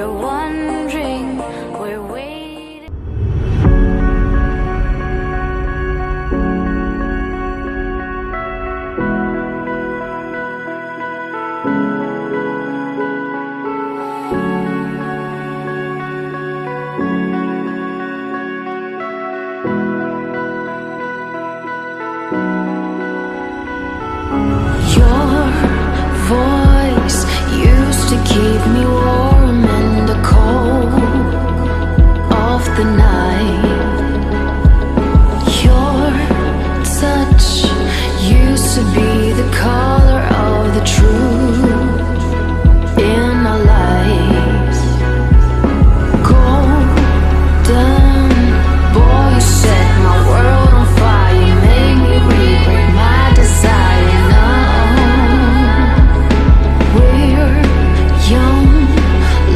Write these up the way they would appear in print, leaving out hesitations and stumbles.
you're wondering, we're waiting. Your voice used to keep me warm in the cold of the night. Your touch used to be the color of the truth in our lives. Golden boy, you set my world on fire. You made me regret my desire.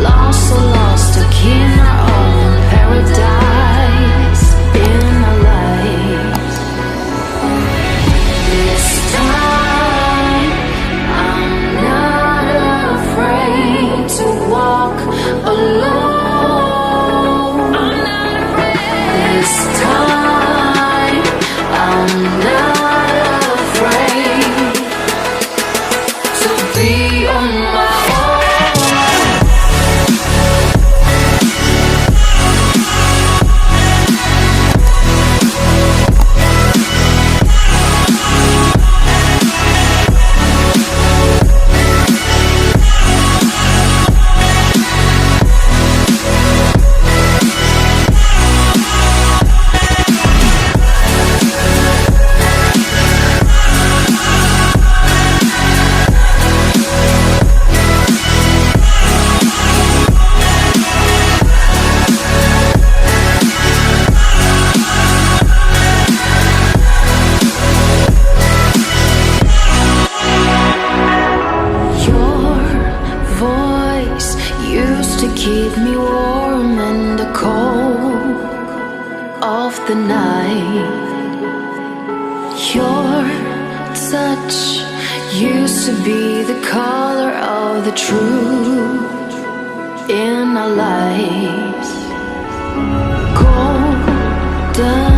Lost, so lost, stuck in our own paradise in our lives. This time I'm not afraid to walk alone. I'm not afraid. This time I'm not afraid to be on my own. Keep me warm in the cold of the night. Your touch used to be the color of the truth in our lives. Golden